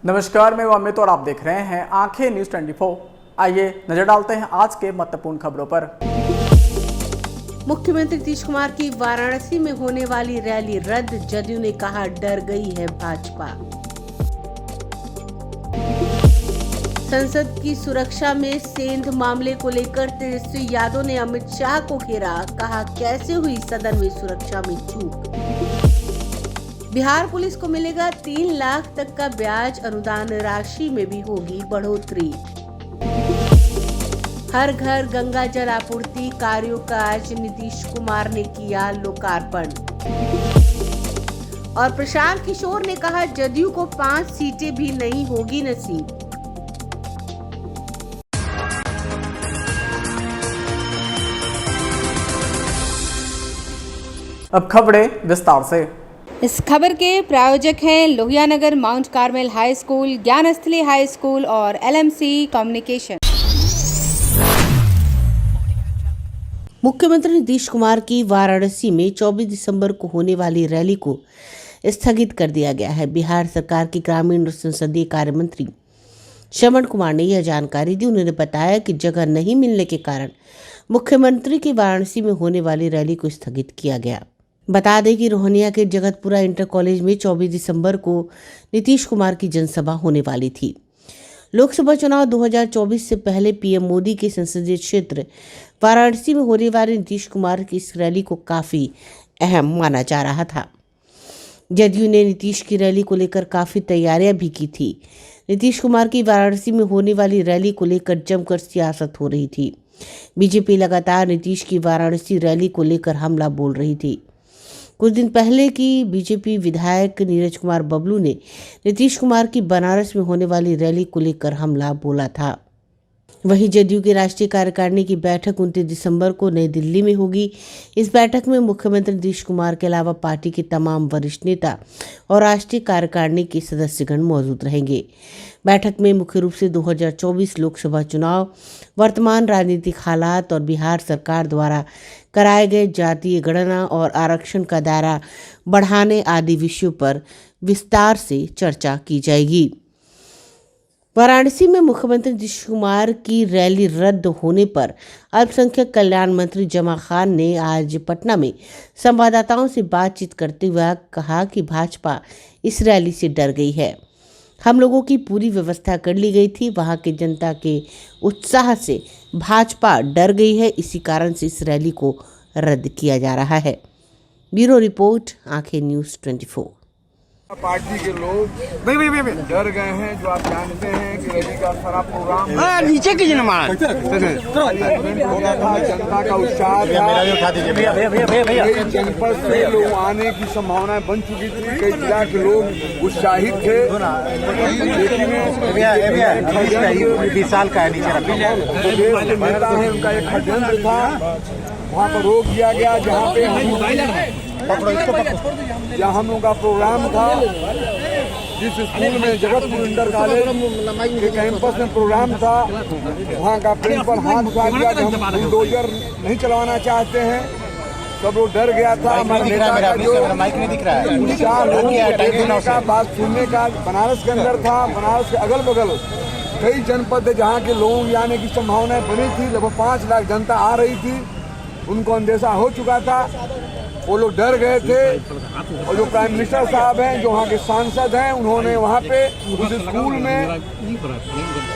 नमस्कार, मैं अमित और आप देख रहे हैं आंखें न्यूज 24। आइए नजर डालते हैं आज के महत्वपूर्ण खबरों पर। मुख्यमंत्री नीतीश कुमार की वाराणसी में होने वाली रैली रद्द, जदयू ने कहा डर गई है भाजपा। संसद की सुरक्षा में सेंध मामले को लेकर तेजस्वी यादव ने अमित शाह को घेरा, कहा कैसे हुई सदन में सुरक्षा में चूक। बिहार पुलिस को मिलेगा 3 लाख तक का ब्याज, अनुदान राशि में भी होगी बढ़ोतरी। हर घर गंगा जल आपूर्ति कार्यों का आज नीतीश कुमार ने किया लोकार्पण। और प्रशांत किशोर ने कहा जदयू को 5 सीटें भी नहीं होगी नसीब। अब खबरें विस्तार से। इस खबर के प्रायोजक हैं Lohia Nagar Mount Carmel High School, Gyansthali High School और LMC कम्युनिकेशन। मुख्यमंत्री नीतीश कुमार की वाराणसी में 24 दिसंबर को होने वाली रैली को स्थगित कर दिया गया है। बिहार सरकार के ग्रामीण और संसदीय कार्य मंत्री श्रवण कुमार ने यह जानकारी दी। उन्होंने बताया कि जगह नहीं मिलने के कारण मुख्यमंत्री की वाराणसी में होने वाली रैली को स्थगित किया गया। बता दें कि रोहनिया के जगतपुरा इंटर कॉलेज में 24 दिसंबर को नीतीश कुमार की जनसभा होने वाली थी। लोकसभा चुनाव 2024 से पहले पीएम मोदी के संसदीय क्षेत्र वाराणसी में होने वाले नीतीश कुमार की इस रैली को काफी अहम माना जा रहा था। जदयू ने नीतीश की रैली को लेकर काफी तैयारियां भी की थी। नीतीश कुमार की वाराणसी में होने वाली रैली को लेकर जमकर सियासत हो रही थी। बीजेपी लगातार नीतीश की वाराणसी रैली को लेकर हमला बोल रही थी। कुछ दिन पहले की बीजेपी विधायक नीरज कुमार बबलू ने नीतीश कुमार की बनारस में होने वाली रैली को लेकर हमला बोला था। वहीं जदयू की राष्ट्रीय कार्यकारिणी की बैठक 29 दिसंबर को नई दिल्ली में होगी। इस बैठक में मुख्यमंत्री नीतीश कुमार के अलावा पार्टी के तमाम वरिष्ठ नेता और राष्ट्रीय कार्यकारिणी के सदस्यगण मौजूद रहेंगे। बैठक में मुख्य रूप से 2024 लोकसभा चुनाव, वर्तमान राजनीतिक हालात और बिहार सरकार द्वारा कराए गए जातीय गणना और आरक्षण का दायरा बढ़ाने आदि विषयों पर विस्तार से चर्चा की जाएगी। वाराणसी में मुख्यमंत्री नीतीश कुमार की रैली रद्द होने पर अल्पसंख्यक कल्याण मंत्री जमा खान ने आज पटना में संवाददाताओं से बातचीत करते हुए कहा कि भाजपा इस रैली से डर गई है। हम लोगों की पूरी व्यवस्था कर ली गई थी। वहां के जनता के उत्साह से भाजपा डर गई है, इसी कारण से इस रैली को रद्द किया जा रहा है। ब्यूरो रिपोर्ट, आंखें न्यूज 24। पार्टी के लोग डर गए हैं। जो आप जानते हैं कि रैली का सारा प्रोग्राम नीचे की हो गया था, जनता का उत्साह था। कई जनपद से लोग आने की संभावनाएं बन चुकी थी। कई जिला के लोग उत्साहित थे, लेकिन 20 साल का है नीचे नेता है उनका एक षड्यंत्र था। वहाँ पर रोक दिया गया जहाँ पे जहाँ हम लोग का प्रोग्राम था। जिस स्कूल में जगतपुर इंटर कॉलेज के कैंपस में प्रोग्राम था, वहाँ का प्रिंसिपल हाथ उठा दिया कि हम बुलडोजर नहीं चलवाना चाहते हैं। सब लोग डर गया था। हमारे नेता का जो उत्साह लोगों को देखने का, बात सुनने का बनारस के अंदर था। बनारस के अगल बगल कई जनपद है जहाँ के लोगों के आने की संभावनाएं बनी थी। लगभग 5 लाख जनता आ रही थी। उनको अंदेशा हो चुका था, वो लोग डर गए थे। और जो प्राइम मिनिस्टर साहब हैं, जो वहाँ के सांसद हैं, उन्होंने वहाँ पे उस स्कूल में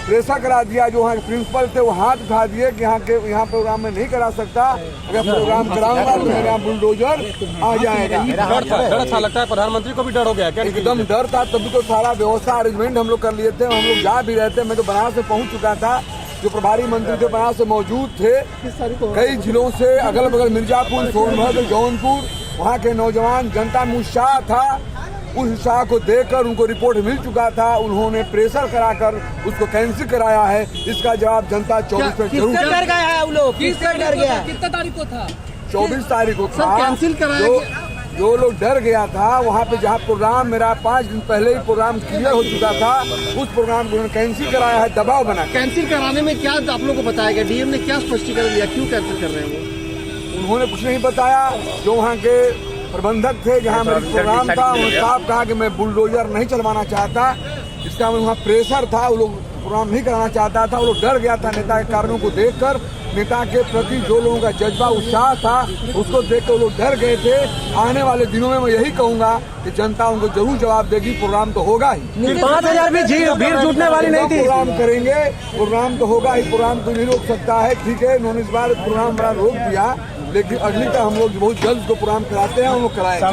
प्रेशर करा दिया। जो वहाँ के प्रिंसिपल थे वो हाथ उठा दिए कि यहाँ प्रोग्राम में नहीं करा सकता। अगर प्रोग्राम कराऊंगा तो मेरे यहाँ बुलडोजर आ जाएगा। डर अच्छा लगता है। प्रधानमंत्री को भी डर हो गया क्या? एकदम डर था। तभी तो सारा व्यवस्था अरेंजमेंट हम लोग कर लिए थे। हम लोग जा भी रहे थे। मैं तो बनारस से पहुँच चुका था। जो प्रभारी मंत्री थे बनारस से मौजूद थे। कई जिलों से अगल बगल मिर्जापुर, सोनभद्र, जौनपुर, वहाँ के नौजवान जनता में उत्साह था। उस उत्साह को देखकर उनको रिपोर्ट मिल चुका था। उन्होंने प्रेशर कराकर उसको कैंसिल कराया है। इसका जवाब जनता 24 में जरूर डर गया है। वो लोग किससे डर गया? कितने तारीख को था? 24 तारीख को था। कैंसिल कराया। जो लोग डर गया था, वहाँ पे जहाँ प्रोग्राम मेरा 5 दिन पहले ही प्रोग्राम क्लियर हो चुका था, उस प्रोग्राम को कैंसिल कराया है। दबाव बना। कैंसिल कराने में क्या आप लोगों को बताया गया? डीएम ने क्या स्पष्टीकरण दिया? क्यों कैंसिल कर रहे हैं वो? उन्होंने कुछ नहीं बताया। जो वहाँ के प्रबंधक थे, जहाँ मेरा प्रोग्राम था, उन्होंने साफ कहा कि मैं बुलडोजर नहीं चलवाना चाहता। जिसका वहाँ प्रेशर था, वो लोग प्रोग्राम नहीं कराना चाहता था, वो लोग डर गया था नेता के कारणों को देखकर। नेता के प्रति जो लोगों का जज्बा उत्साह था उसको देख कर वो लोग डर गए थे। आने वाले दिनों में मैं यही कहूँगा कि जनता उनको जरूर जवाब देगी, प्रोग्राम तो होगा ही। 5000 भी भीड़ जुटने वाली नहीं थी। प्रोग्राम करेंगे, प्रोग्राम तो होगा ही, प्रोग्राम तो नहीं रोक सकता है। ठीक है, इन्होंने इस बार प्रोग्राम बड़ा रोक दिया, लेकिन अगली तक हम लोग बहुत जल्द को प्रोग्राम कराते हैं, हम लोग कराएंगे।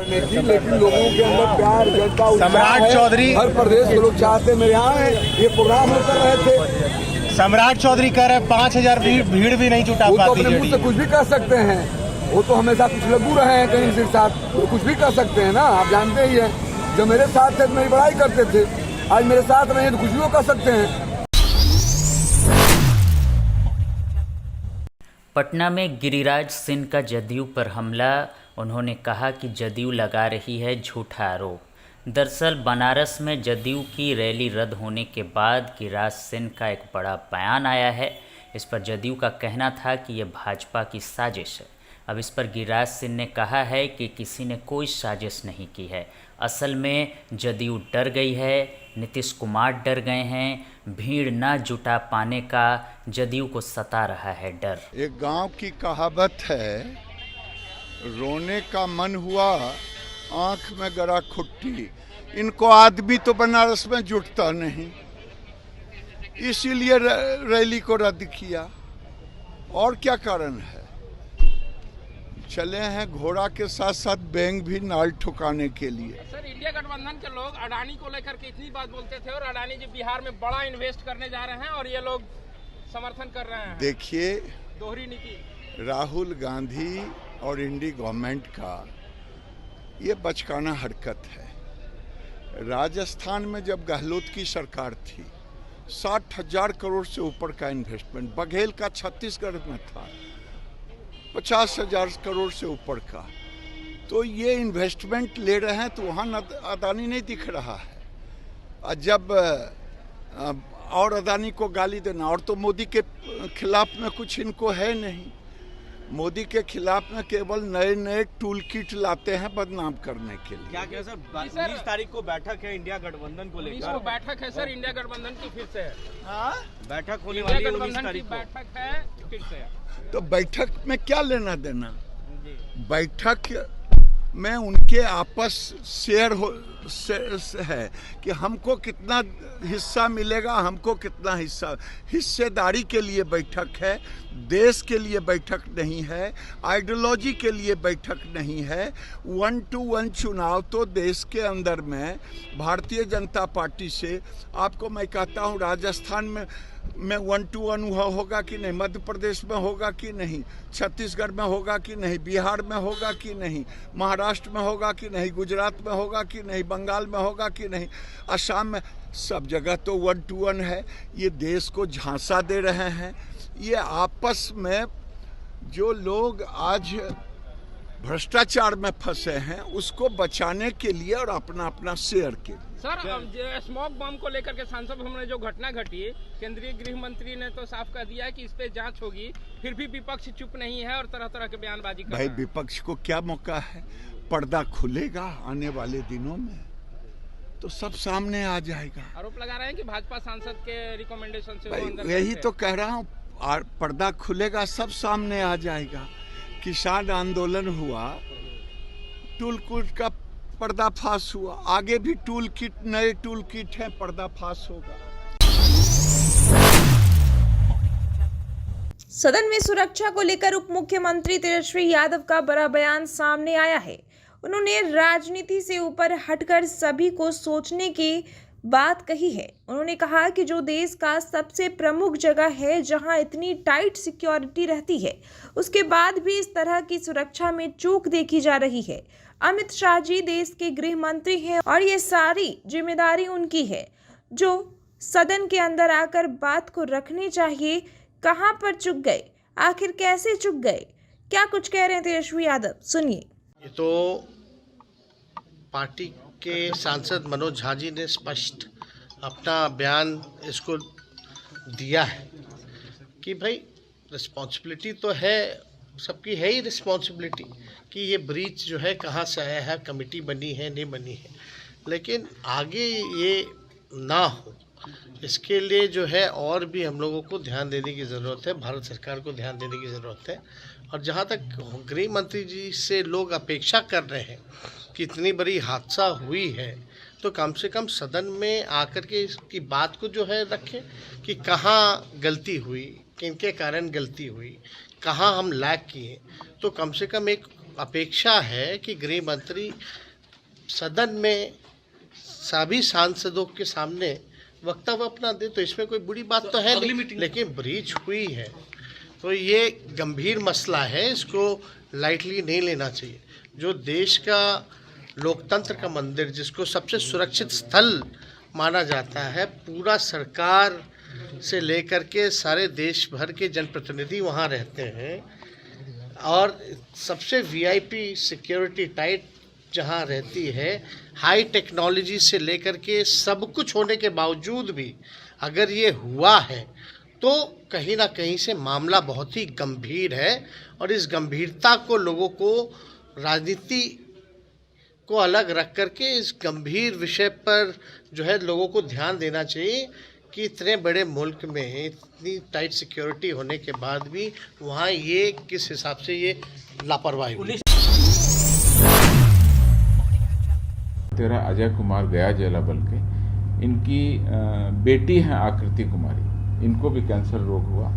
लेकिन लोगों के अंदर प्यार जज्बा सम्राट चौधरी हर प्रदेश के लोग चाहते हैं मेरे यहाँ है, ये प्रोग्राम हम कर रहे थे। सम्राट चौधरी कह रहे 5000 भीड़ भी नहीं जुटा वो तो पाती। अपने मुंह से कुछ भी कर सकते हैं, वो तो हमेशा कुछ लगू रहे हैं कहीं सिर साथ, तो कुछ भी कर सकते हैं ना, आप जानते ही हैं। जब मेरे साथ थे तो मेरी बड़ाई करते थे, आज मेरे साथ नहीं तो कुछ भी वो कर सकते हैं। पटना में गिरिराज सिंह का जदयू पर हमला। उन्होंने कहा कि जदयू लगा रही है झूठा आरोप। दरअसल बनारस में जदयू की रैली रद्द होने के बाद गिरिराज सिंह का एक बड़ा बयान आया है। इस पर जदयू का कहना था कि यह भाजपा की साजिश है। अब इस पर गिरिराज सिंह ने कहा है कि किसी ने कोई साजिश नहीं की है, असल में जदयू डर गई है, नीतीश कुमार डर गए हैं, भीड़ ना जुटा पाने का जदयू को सता रहा है डर। एक गांव की कहावत है, रोने का मन हुआ आंख में गरा खुट्टी। इनको आदमी तो बनारस में जुटता नहीं, इसीलिए रैली को रद्द किया। और क्या कारण है? चले हैं घोड़ा के साथ साथ बैंग भी नाल ठुकाने के लिए। सर, इंडिया गठबंधन के लोग अडानी को लेकर के इतनी बात बोलते थे, और अडानी जी बिहार में बड़ा इन्वेस्ट करने जा रहे हैं और ये लोग समर्थन कर रहे हैं। देखिए, दोहरी नीति राहुल गांधी और इंडी गवर्नमेंट का ये बचकाना हरकत है। राजस्थान में जब गहलोत की सरकार थी, 60,000 करोड़ से ऊपर का इन्वेस्टमेंट, बघेल का छत्तीसगढ़ में था 50,000 करोड़ से ऊपर का। तो ये इन्वेस्टमेंट ले रहे हैं तो वहाँ अदानी नहीं दिख रहा है। जब और अदानी को गाली देना, और तो मोदी के खिलाफ में कुछ इनको है नहीं। मोदी के खिलाफ में केवल नए नए टूल किट लाते हैं बदनाम करने के लिए। क्या क्या सर, 19 तारीख को बैठक है इंडिया गठबंधन को लेकर। बैठक है सर, इंडिया गठबंधन की फिर से है। बैठक होने वाली है 19 तारीख को। बैठक है फिर से। तो बैठक में क्या लेना देना? बैठक में उनके आपस शेयर है कि हमको कितना हिस्सा मिलेगा, हमको कितना हिस्सा। हिस्सेदारी के लिए बैठक है, देश के लिए बैठक नहीं है, आइडियोलॉजी के लिए बैठक नहीं है। 1 to 1 चुनाव तो देश के अंदर में भारतीय जनता पार्टी से, आपको मैं कहता हूँ राजस्थान में 1 to 1 होगा कि नहीं, मध्य प्रदेश में होगा कि नहीं, छत्तीसगढ़ में होगा कि नहीं, बिहार में होगा कि नहीं, महाराष्ट्र में होगा कि नहीं, गुजरात में होगा कि नहीं, बंगाल में होगा कि नहीं, असम में, सब जगह तो 1 to 1 है। ये देश को झांसा दे रहे हैं। ये आपस में जो लोग आज भ्रष्टाचार में फंसे हैं उसको बचाने के लिए और अपना अपना शेयर के लिए। सर, स्मोक बम को लेकर के सांसद भवन में जो घटना घटी, केंद्रीय गृह मंत्री ने तो साफ कह दिया है कि इस पे जांच होगी, फिर भी विपक्ष चुप नहीं है और तरह तरह के बयानबाजी कर रहा है। भाई, विपक्ष को क्या मौका है? पर्दा खुलेगा आने वाले दिनों में तो सब सामने आ जाएगा। आरोप लगा रहे हैं कि भाजपा सांसद के रिकमेंडेशन से वो अंदर यही तो कह रहा हूँ, पर्दा खुलेगा, सब सामने आ जाएगा। किसान आंदोलन हुआ, टूल किट का पर्दाफाश हुआ, आगे भी टूल किट, नए टूल किट है, पर्दाफाश होगा। सदन में सुरक्षा को लेकर उप मुख्यमंत्री तेजस्वी यादव का बड़ा बयान सामने आया है। उन्होंने राजनीति से ऊपर हटकर सभी को सोचने की बात कही है। उन्होंने कहा कि जो देश का सबसे प्रमुख जगह है जहां इतनी टाइट सिक्योरिटी रहती है, उसके बाद भी इस तरह की सुरक्षा में चूक देखी जा रही है। अमित शाह जी देश के गृह मंत्री हैं और ये सारी जिम्मेदारी उनकी है, जो सदन के अंदर आकर बात को रखनी चाहिए। कहां पर चूक गए, आखिर कैसे चूक गए, क्या कुछ कह रहे हैं तेजस्वी यादव, सुनिए। ये तो पार्टी के सांसद मनोज झा जी ने स्पष्ट अपना बयान इसको दिया है कि भाई रिस्पॉन्सिबिलिटी तो है, सबकी है ही रिस्पॉन्सिबिलिटी कि ये ब्रीच जो है कहाँ से आया है, कमेटी बनी है नहीं बनी है। लेकिन आगे ये ना हो, इसके लिए जो है और भी हम लोगों को ध्यान देने की ज़रूरत है, भारत सरकार को ध्यान देने की ज़रूरत है। और जहाँ तक गृह मंत्री जी से लोग अपेक्षा कर रहे हैं कि इतनी बड़ी हादसा हुई है, तो कम से कम सदन में आकर के इसकी बात को जो है रखें कि कहाँ गलती हुई, किनके कारण गलती हुई, कहाँ हम लैग किए। तो कम से कम एक अपेक्षा है कि गृह मंत्री सदन में सभी सांसदों के सामने वक्तव्य अपना दे। तो इसमें कोई बुरी बात तो है नहीं, लेकिन ब्रीच हुई है तो ये गंभीर मसला है, इसको लाइटली नहीं लेना चाहिए। जो देश का लोकतंत्र का मंदिर, जिसको सबसे सुरक्षित स्थल माना जाता है, पूरा सरकार से लेकर के सारे देश भर के जनप्रतिनिधि वहाँ रहते हैं और सबसे वीआईपी सिक्योरिटी टाइट जहाँ रहती है, हाई टेक्नोलॉजी से लेकर के सब कुछ होने के बावजूद भी अगर ये हुआ है तो कहीं ना कहीं से मामला बहुत ही गंभीर है। और इस गंभीरता को लोगों को राजनीति को अलग रख करके इस गंभीर विषय पर जो है लोगों को ध्यान देना चाहिए कि इतने बड़े मुल्क में इतनी टाइट सिक्योरिटी होने के बाद भी वहाँ ये किस हिसाब से ये लापरवाही हुई। तेरा अजय कुमार गया जिला बल के, इनकी बेटी हैं आकृति कुमारी, इनको भी कैंसर रोग हुआ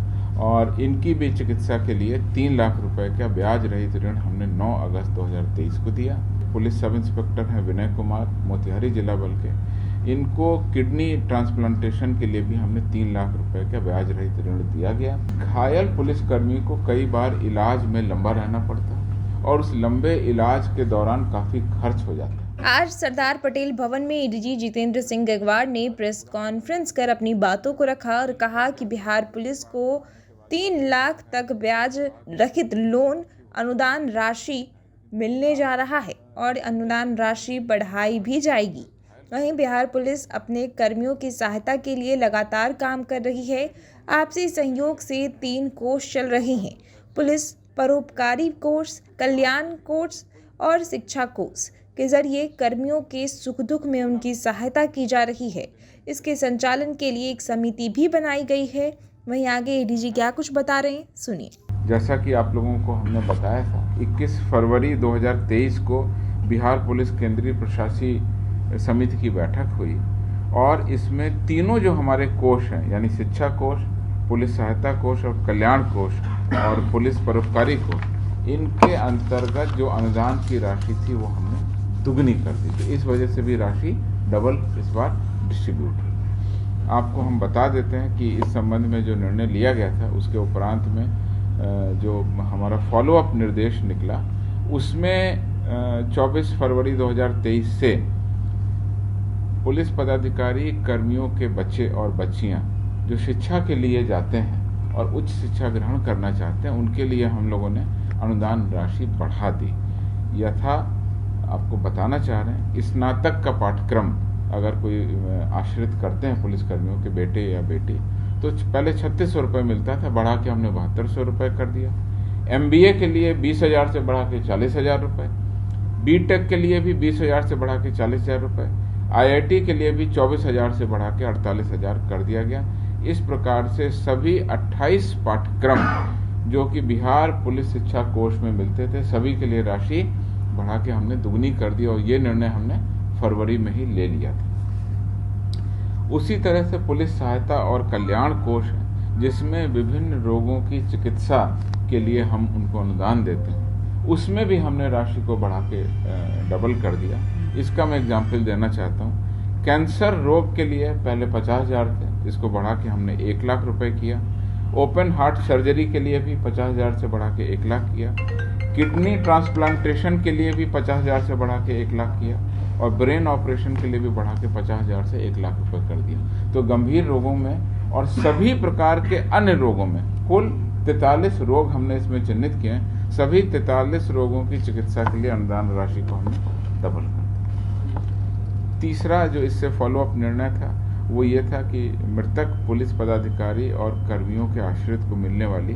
और इनकी भी चिकित्सा के लिए 3 लाख रुपए का ब्याज रहित ऋण हमने 9 अगस्त 2023 को दिया। पुलिस सब इंस्पेक्टर हैं विनय कुमार, मोतिहारी जिला बल के, इनको किडनी ट्रांसप्लांटेशन के लिए भी हमने 3 लाख रुपए का ब्याज रहित ऋण दिया गया। घायल पुलिसकर्मी को कई बार इलाज में लंबा रहना पड़ता है और उस लंबे इलाज के दौरान काफी खर्च हो जाता है। आज सरदार पटेल भवन में एडीजी जितेंद्र सिंह गंगवार ने प्रेस कॉन्फ्रेंस कर अपनी बातों को रखा और कहा कि बिहार पुलिस को 3 लाख तक ब्याज रहित लोन अनुदान राशि मिलने जा रहा है और अनुदान राशि बढ़ाई भी जाएगी। वहीं बिहार पुलिस अपने कर्मियों की सहायता के लिए लगातार काम कर रही है। आपसी सहयोग से 3 कोर्स चल रहे हैं, पुलिस परोपकारी कोर्स, कल्याण कोर्स और शिक्षा कोर्स के जरिए कर्मियों के सुख दुख में उनकी सहायता की जा रही है। इसके संचालन के लिए एक समिति भी बनाई गई है। वहीं आगे एडीजी क्या कुछ बता रहे हैं, सुनिए। जैसा कि आप लोगों को हमने बताया था, 21 फरवरी 2023 को बिहार पुलिस केंद्रीय प्रशासकीय समिति की बैठक हुई और इसमें तीनों जो हमारे कोष हैं, यानी शिक्षा कोष, पुलिस सहायता कोष और कल्याण कोष और पुलिस परोपकारी कोष, इनके अंतर्गत जो अनुदान की राशि थी वो हमने दुगनी कर दी। तो इस वजह से भी राशि डबल इस बार डिस्ट्रीब्यूट हुई। आपको हम बता देते हैं कि इस संबंध में जो निर्णय लिया गया था उसके उपरांत में जो हमारा फॉलोअप निर्देश निकला उसमें 24 फरवरी 2023 से पुलिस पदाधिकारी कर्मियों के बच्चे और बच्चियां जो शिक्षा के लिए जाते हैं और उच्च शिक्षा ग्रहण करना चाहते हैं, उनके लिए हम लोगों ने अनुदान राशि बढ़ा दी। यथा आपको बताना चाह रहे हैं, स्नातक का पाठ्यक्रम अगर कोई आश्रित करते हैं पुलिसकर्मियों के बेटे या बेटी, तो पहले 3600 रुपये मिलता था, बढ़ा के हमने 7200 रुपये कर दिया। MBA के लिए 20,000 से बढ़ा के 40,000 रुपये, BTech के लिए भी 20,000 से बढ़ा के 40,000 रुपये, IIT के लिए भी 24,000 से बढ़ा के 48,000 कर दिया गया। इस प्रकार से सभी 28 पाठ्यक्रम जो कि बिहार पुलिस शिक्षा कोष में मिलते थे, सभी के लिए राशि बढ़ा के हमने दुगनी कर दी और ये निर्णय हमने फरवरी में ही ले लिया था। उसी तरह से पुलिस सहायता और कल्याण कोष है, जिसमें विभिन्न रोगों की चिकित्सा के लिए हम उनको अनुदान देते हैं, उसमें भी हमने राशि को बढ़ा के डबल कर दिया। इसका मैं एग्जाम्पल देना चाहता हूँ। कैंसर रोग के लिए पहले 50,000 थे, इसको बढ़ा के हमने 1 लाख रुपए किया। ओपन हार्ट सर्जरी के लिए भी 50,000 से बढ़ा के 1 लाख किया। किडनी ट्रांसप्लांटेशन के लिए भी 50,000 से बढ़ा के 1 लाख किया और ब्रेन ऑपरेशन के लिए भी बढ़ा के 50,000 से 1 लाख रुपए कर दिया। तो गंभीर रोगों में और सभी प्रकार के अन्य रोगों में कुल 43 रोग हमने इसमें चिन्हित किए हैं। सभी 43 रोगों की चिकित्सा के लिए अनुदान राशि को हमने डबल कर दिया। तीसरा जो इससे फॉलोअप निर्णय था वो ये था कि मृतक पुलिस पदाधिकारी और कर्मियों के आश्रित को मिलने वाली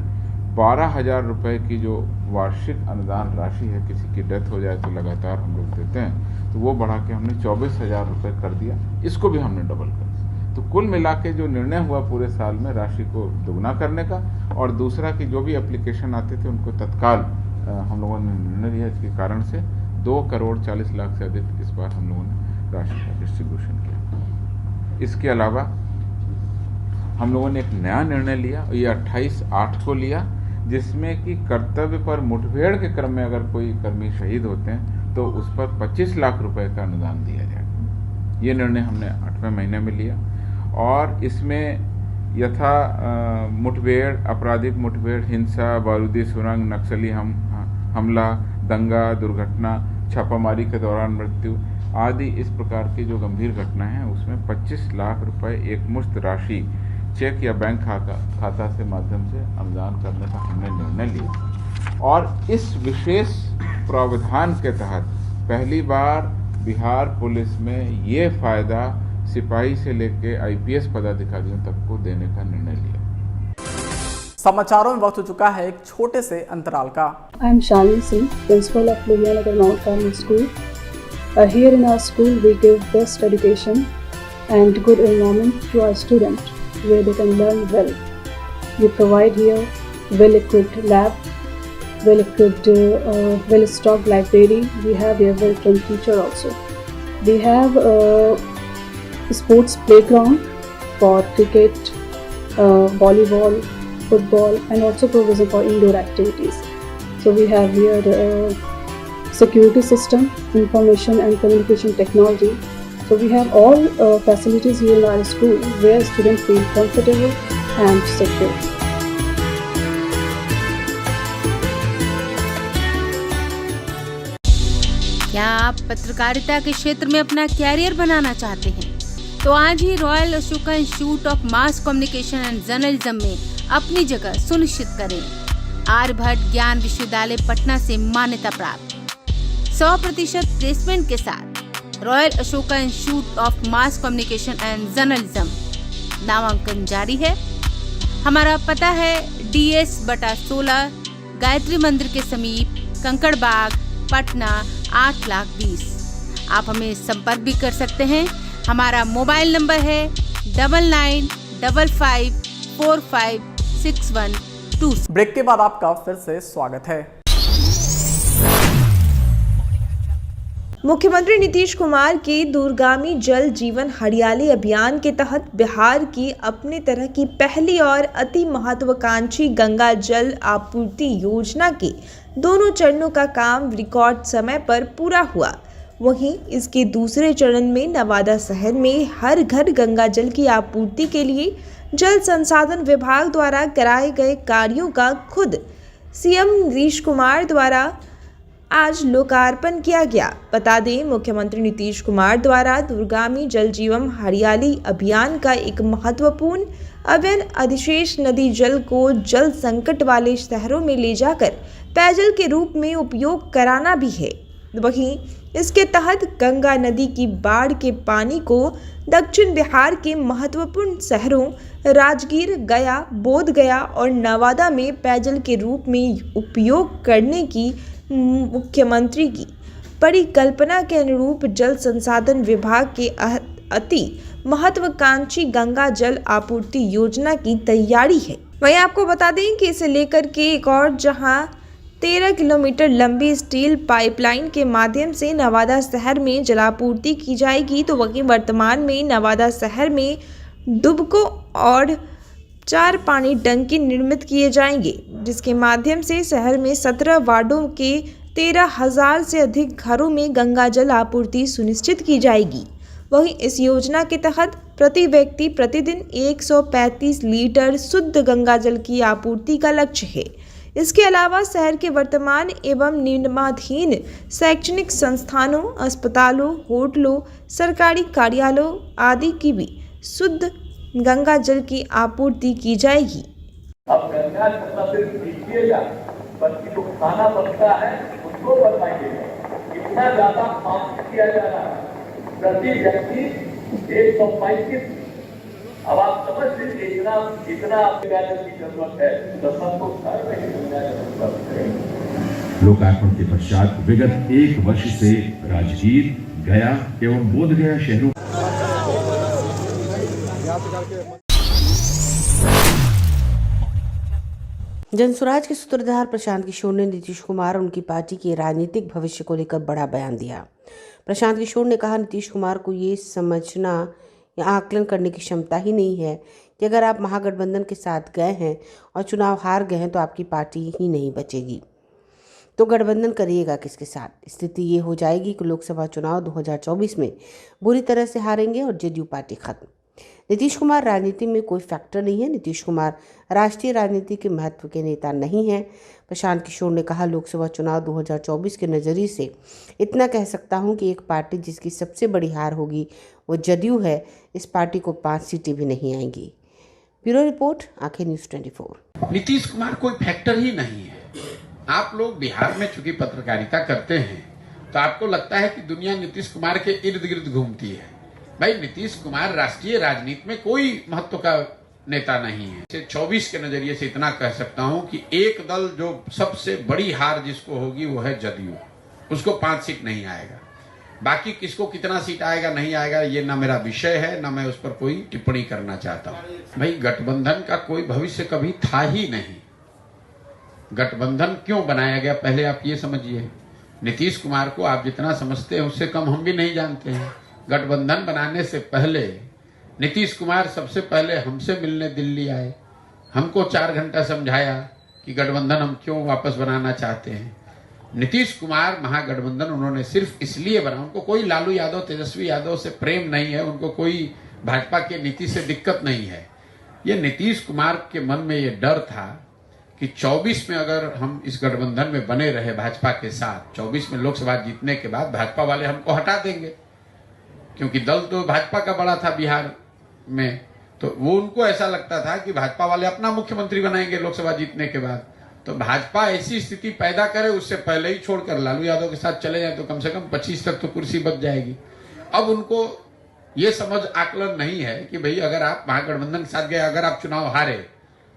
12,000 रुपये की जो वार्षिक अनुदान राशि है, किसी की डेथ हो जाए तो लगातार हम लोग देते हैं, तो वो बढ़ा के हमने 24,000 रुपये कर दिया। इसको भी हमने डबल कर दिया। तो कुल मिला के जो निर्णय हुआ पूरे साल में राशि को दोगुना करने का, और दूसरा कि जो भी एप्लीकेशन आते थे उनको तत्काल हम लोगों ने निर्णय लिया। इसके कारण से 2,40,00,000 से अधिक इस बार हम लोगों ने राशि का डिस्ट्रीब्यूशन किया। इसके अलावा हम लोगों ने एक नया निर्णय लिया, ये 28/8 को लिया, जिसमें कि कर्तव्य पर मुठभेड़ के क्रम में अगर कोई कर्मी शहीद होते हैं तो उस पर 25 लाख रुपए का अनुदान दिया जाएगा। ये निर्णय हमने 8वें महीने में लिया, और इसमें यथा मुठभेड़, आपराधिक मुठभेड़, हिंसा, बारूदी सुरंग, नक्सली हमला, दंगा, दुर्घटना, छापामारी के दौरान मृत्यु आदि इस प्रकार की जो गंभीर घटनाएं हैं उसमें 25 लाख रुपए एकमुश्त राशि चेक या बैंक खाता से माध्यम से अनुदान करने का हमने निर्णय लिया। और इस विशेष प्रावधान के तहत पहली बार बिहार पुलिस में ये फायदा सिपाही से लेकर IPS पदाधिकारियों तक को देने का निर्णय लिया। समाचारों में वक्त हो चुका है एक छोटे से अंतराल का। I am Shalini Singh, principal of Lohiyanagar Mount Carmel School. Here in our school we give best education and good environment to our students where they can learn well. We provide here well-equipped lab, well-equipped, well-stocked library. We have here well-trained teacher also. We have sports playground for cricket, volleyball, football, and also provision for indoor activities. So we have here security system, information and communication technology. So we have all facilities here in our school where students feel comfortable and secure. क्या आप पत्रकारिता के क्षेत्र में अपना career बनाना चाहते हैं? तो आज ही Royal Ashoka Institute of Mass Communication and Journalism में अपनी जगह सुनिश्चित करें। आर्यभट्ट ज्ञान विश्वविद्यालय पटना से मान्यता प्राप्त 100% प्लेसमेंट के साथ royal Ashoka Institute of Mass Communication and journalism नामांकन जारी है। हमारा पता है DS/16 गायत्री मंदिर के समीप कंकड़ बाग, पटना 8,20,000। आप हमें संपर्क भी कर सकते हैं। हमारा मोबाइल नंबर है 9955456122। ब्रेक के बाद आपका फिर से स्वागत है। मुख्यमंत्री नीतीश कुमार के दूरगामी जल जीवन हरियाली अभियान के तहत बिहार की अपने तरह की पहली और अति महत्वाकांक्षी गंगा जल आपूर्ति योजना के दोनों चरणों का काम रिकॉर्ड समय पर पूरा हुआ। वहीं इसके दूसरे चरण में नवादा शहर में हर घर गंगा जल की आपूर्ति के लिए जल संसाधन विभाग द्वारा कराए गए कार्यों का खुद CM नीतीश कुमार द्वारा आज लोकार्पण किया गया। बता दें, मुख्यमंत्री नीतीश कुमार द्वारा दूरगामी जल जीवन हरियाली अभियान का एक महत्वपूर्ण अभियान अधिशेष नदी जल को जल संकट वाले शहरों में ले जाकर पेयजल के रूप में उपयोग कराना भी है। वहीं इसके तहत गंगा नदी की बाढ़ के पानी को दक्षिण बिहार के महत्वपूर्ण शहरों राजगीर, गया, बोधगया और नवादा में पेयजल के रूप में उपयोग करने की मुख्यमंत्री की परिकल्पना के अनुरूप जल संसाधन विभाग के अति महत्वाकांक्षी गंगा जल आपूर्ति योजना की तैयारी है। वहीं आपको बता दें कि इसे लेकर के एक और जहां 13 किलोमीटर लंबी स्टील पाइपलाइन के माध्यम से नवादा शहर में जलापूर्ति की जाएगी, तो वहीं वर्तमान में नवादा शहर में डुबको और 4 पानी टंकी निर्मित किए जाएंगे, जिसके माध्यम से शहर में 17 वार्डों के 13,000 से अधिक घरों में गंगा जल आपूर्ति सुनिश्चित की जाएगी। वहीं इस योजना के तहत प्रति व्यक्ति प्रतिदिन 135 लीटर शुद्ध गंगा जल की आपूर्ति का लक्ष्य है। इसके अलावा शहर के वर्तमान एवं निर्माणाधीन शैक्षणिक संस्थानों, अस्पतालों, होटलों, सरकारी कार्यालयों आदि की भी शुद्ध गंगा जल की आपूर्ति की जाएगी। अब गंगा जल सिर्फ पीजिएगा, बल्कि जो खाना बनता है उसको बनवाइएगा। इतना ज्यादा पानी किया जा रहा है, प्रति व्यक्ति 135। अब आप अवश्य इतना गाइडेंस की जरूरत है तो सबको घर में ही जरूरत करेंगे। लोकार्पण के पश्चात विगत 1 वर्ष से राजगीर, गया एवं बोधगया शहरों जनसुराज के सूत्रधार प्रशांत किशोर ने नीतीश कुमार और उनकी पार्टी के राजनीतिक भविष्य को लेकर बड़ा बयान दिया। प्रशांत किशोर ने कहा, नीतीश कुमार को ये समझना या आकलन करने की क्षमता ही नहीं है कि अगर आप महागठबंधन के साथ गए हैं और चुनाव हार गए हैं तो आपकी पार्टी ही नहीं बचेगी, तो गठबंधन करिएगा किसके साथ। स्थिति ये हो जाएगी कि लोकसभा चुनाव 2024 में बुरी तरह से हारेंगे और जदयू पार्टी खत्म। नीतीश कुमार राजनीति में कोई फैक्टर नहीं है। नीतीश कुमार राष्ट्रीय राजनीति के महत्व के नेता नहीं हैं। प्रशांत किशोर ने कहा, लोकसभा चुनाव 2024 के नज़रिए से इतना कह सकता हूं कि एक पार्टी जिसकी सबसे बड़ी हार होगी वो जदयू है। इस पार्टी को 5 सीटें भी नहीं आएंगी। ब्यूरो रिपोर्ट, आंखें न्यूज़ 24। नीतीश कुमार कोई फैक्टर ही नहीं है। आप लोग बिहार में चूंकि पत्रकारिता करते हैं तो आपको लगता है कि दुनिया नीतीश कुमार के इर्द गिर्द घूमती है। भाई, नीतीश कुमार राष्ट्रीय राजनीति में कोई महत्व का नेता नहीं है। 24 के नजरिए से इतना कह सकता हूं कि एक दल जो सबसे बड़ी हार जिसको होगी वो है जदयू, उसको 5 सीट नहीं आएगा। बाकी किसको कितना सीट आएगा नहीं आएगा ये ना मेरा विषय है, ना मैं उस पर कोई टिप्पणी करना चाहता हूं। भाई, गठबंधन का कोई भविष्य कभी था ही नहीं। गठबंधन क्यों बनाया गया पहले आप ये समझिए। नीतीश कुमार को आप जितना समझते हैं उससे कम हम भी नहीं जानते हैं। गठबंधन बनाने से पहले नीतीश कुमार सबसे पहले हमसे मिलने दिल्ली आए, हमको 4 घंटा समझाया कि गठबंधन हम क्यों वापस बनाना चाहते हैं। नीतीश कुमार महागठबंधन उन्होंने सिर्फ इसलिए बना, उनको कोई लालू यादव, तेजस्वी यादव से प्रेम नहीं है, उनको कोई भाजपा की नीति से दिक्कत नहीं है। ये नीतीश कुमार के मन में ये डर था कि 24 में अगर हम इस गठबंधन में बने रहे भाजपा के साथ, 24 में लोकसभा जीतने के बाद भाजपा वाले हमको हटा देंगे, क्योंकि दल तो भाजपा का बड़ा था बिहार में। तो वो उनको ऐसा लगता था कि भाजपा वाले अपना मुख्यमंत्री बनाएंगे लोकसभा जीतने के बाद। तो भाजपा ऐसी स्थिति पैदा करे उससे पहले ही छोड़कर लालू यादव के साथ चले जाए तो कम से कम 25 तक तो कुर्सी बच जाएगी। अब उनको ये समझ आकलन नहीं है कि भाई अगर आप महागठबंधन के साथ गए, अगर आप चुनाव हारे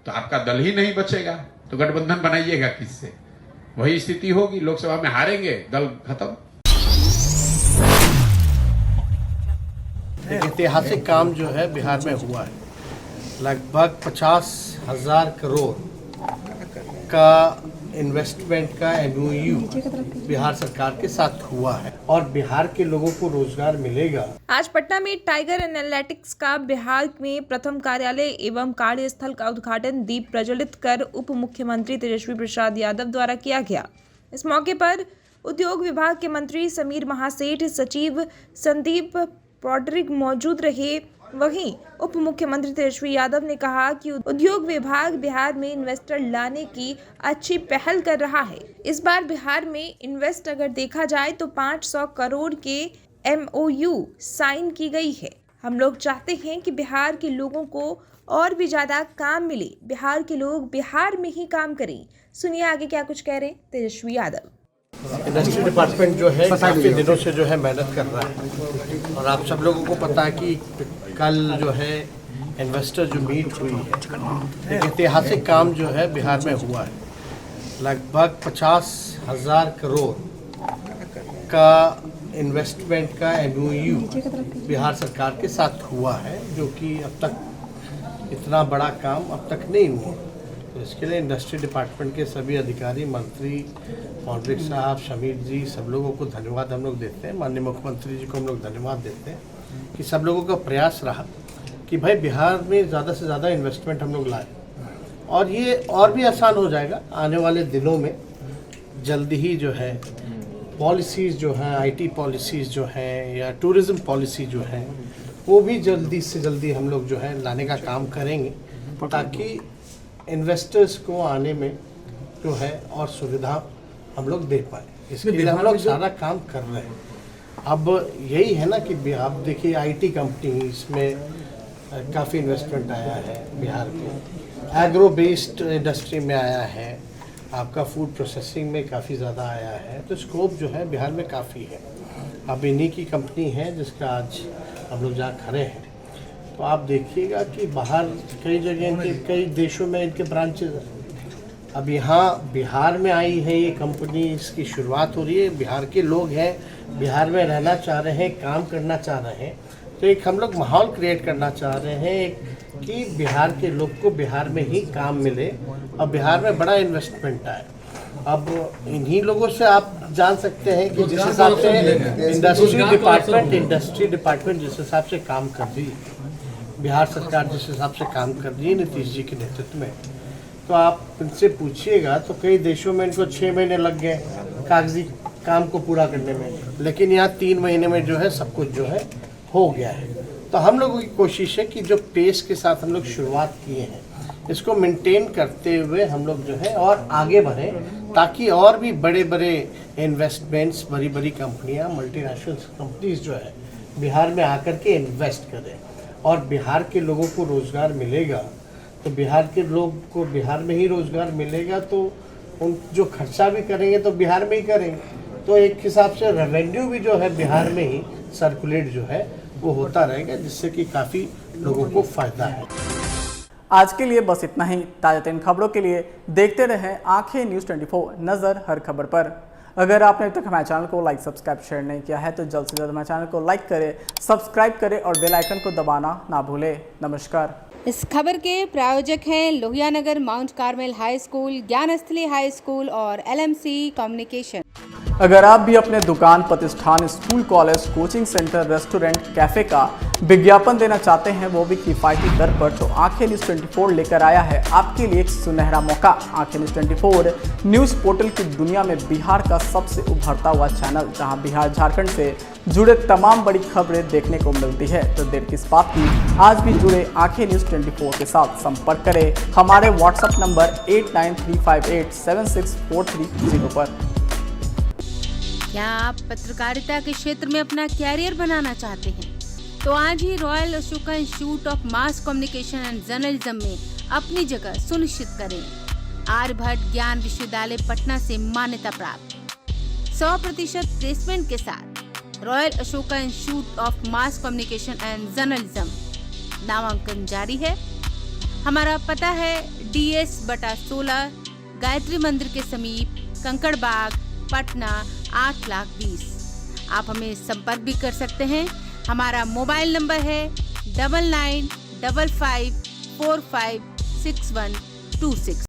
तो आपका दल ही नहीं बचेगा, तो गठबंधन बनाइएगा किससे। वही स्थिति होगी, लोकसभा में हारेंगे, दल खत्म। एक ऐतिहासिक काम जो है बिहार में हुआ है। लगभग 50,000 करोड़ का इन्वेस्टमेंट का MOU बिहार सरकार के साथ हुआ है और बिहार के लोगों को रोजगार मिलेगा। आज पटना में टाइगर एनालिटिक्स का बिहार में प्रथम कार्यालय एवं कार्यस्थल का उद्घाटन दीप प्रज्वलित कर उप मुख्यमंत्री तेजस्वी प्रसाद यादव द्वारा किया गया। इस मौके पर उद्योग विभाग के मंत्री समीर महासेठ, सचिव संदीप पॉड्रिक मौजूद रहे। वहीं उप मुख्यमंत्री तेजस्वी यादव ने कहा कि उद्योग विभाग बिहार में इन्वेस्टर लाने की अच्छी पहल कर रहा है। इस बार बिहार में इन्वेस्ट अगर देखा जाए तो 500 करोड़ के MOU साइन की गई है। हम लोग चाहते हैं कि बिहार के लोगों को और भी ज़्यादा काम मिले, बिहार के लोग बिहार में ही काम करें। सुनिए आगे क्या कुछ कह रहे हैं तेजस्वी यादव। इंडस्ट्री डिपार्टमेंट जो है काफ़ी दिनों से जो है मेहनत कर रहा है और आप सब लोगों को पता है कि कल जो है इन्वेस्टर जो मीट हुई है, एक ऐतिहासिक काम जो है बिहार में हुआ है। लगभग 50,000 करोड़ का इन्वेस्टमेंट का MOU बिहार सरकार के साथ हुआ है, जो कि अब तक इतना बड़ा काम अब तक नहीं हुआ। तो इसके लिए इंडस्ट्री डिपार्टमेंट के सभी अधिकारी, मंत्री, मौद्रिक साहब, शमीर जी, सब लोगों को धन्यवाद हम लोग देते हैं। माननीय मुख्यमंत्री जी को हम लोग धन्यवाद देते हैं कि सब लोगों का प्रयास रहा कि भाई बिहार में ज़्यादा से ज़्यादा इन्वेस्टमेंट हम लोग लाए और ये और भी आसान हो जाएगा आने वाले दिनों में। जल्दी ही जो है पॉलिसीज़ जो हैं, IT पॉलिसीज़ जो हैं या टूरिज़्म पॉलिसी जो है, वो भी जल्दी से जल्दी हम लोग जो है लाने का काम करेंगे ताकि इन्वेस्टर्स को आने में जो है और सुविधा हम लोग दे पाए। इसके लिए हम लोग सारा काम कर रहे हैं। अब यही है ना कि आप देखिए IT कंपनी, इसमें काफ़ी इन्वेस्टमेंट आया है बिहार को, एग्रो बेस्ड इंडस्ट्री में आया है, आपका फूड प्रोसेसिंग में काफ़ी ज़्यादा आया है। तो स्कोप जो है बिहार में काफ़ी है। अब इन्हीं की कंपनी है जिसका आज हम लोग जहाँ खड़े हैं। तो आप देखिएगा कि बाहर कई जगह इनके, कई देशों में इनके ब्रांचेज हैं। अब यहाँ बिहार में आई है ये कंपनी, इसकी शुरुआत हो रही है। बिहार के लोग हैं, बिहार में रहना चाह रहे हैं, काम करना चाह रहे हैं, तो एक हम लोग माहौल क्रिएट करना चाह रहे हैं कि बिहार के लोग को बिहार में ही काम मिले और बिहार में बड़ा इन्वेस्टमेंट आए। अब इन्हीं लोगों से आप जान सकते हैं कि जिस हिसाब से इंडस्ट्री डिपार्टमेंट जिस हिसाब से काम कर रही है, बिहार सरकार जिस हिसाब से काम कर रही है नीतीश जी के नेतृत्व में, तो आप इनसे पूछिएगा तो कई देशों में इनको 6 महीने लग गए कागजी काम को पूरा करने में, लेकिन यहाँ 3 महीने में जो है सब कुछ जो है हो गया है। तो हम लोगों की कोशिश है कि जो पेस के साथ हम लोग शुरुआत किए हैं इसको मेंटेन करते हुए हम लोग जो है और आगे बढ़ें, ताकि और भी बड़े बड़े इन्वेस्टमेंट्स, बड़ी बड़ी कंपनियां, मल्टीनेशनल कंपनीज जो है बिहार में आकर के इन्वेस्ट करें और बिहार के लोगों को रोज़गार मिलेगा। तो बिहार के लोग को बिहार में ही रोज़गार मिलेगा तो उन जो खर्चा भी करेंगे तो बिहार में ही करेंगे, तो एक हिसाब से रेवेन्यू भी जो है बिहार में ही सर्कुलेट जो है वो होता रहेगा, जिससे कि काफ़ी लोगों को फ़ायदा है। आज के लिए बस इतना ही। ताज़ा तरीन खबरों के लिए देखते रहें आंखें न्यूज़ 24, नज़र हर खबर पर। अगर आपने अभी तक हमारे चैनल को लाइक, सब्सक्राइब, शेयर नहीं किया है तो जल्द से जल्द हमारे चैनल को लाइक करें, सब्सक्राइब करें और बेल आइकन को दबाना ना भूलें। नमस्कार। इस खबर के प्रायोजक हैं Lohianagar mount Carmel High School, Gyansthali High School और LMC कम्युनिकेशन। अगर आप भी अपने दुकान, प्रतिष्ठान, school, college, coaching centre, restaurant, cafe का विज्ञापन देना चाहते हैं, वो भी किफ़ायती दर पर, तो आंखें न्यूज़ 24 लेकर आया है आपके लिए एक सुनहरा मौका। आंखें न्यूज़ 24 न्यूज़ पोर्टल की दुनिया में बिहार का सबसे उभरता हुआ चैनल, जहां बिहार झारखंड से जुड़े तमाम बड़ी खबरें देखने को मिलती है। तो देर किस बात की, आज भी जुड़े आंखें न्यूज़ 24 के साथ। संपर्क करें हमारे व्हाट्सएप नंबर 8935876430 पर। क्या आप पत्रकारिता के क्षेत्र में अपना कैरियर बनाना चाहते हैं? तो आज ही Royal Ashoka Institute of Mass Communication and Journalism में अपनी जगह सुनिश्चित करें। आर्यभट्ट ज्ञान विश्वविद्यालय पटना से मान्यता प्राप्त 100% प्लेसमेंट के साथ royal Ashoka Institute of Mass Communication and journalism नामांकन जारी है। हमारा पता है DS/16 गायत्री मंदिर के समीप, कंकड़ बाग, पटना 8,20,000। आप हमें संपर्क भी कर सकते हैं। हमारा मोबाइल नंबर है 9955456126।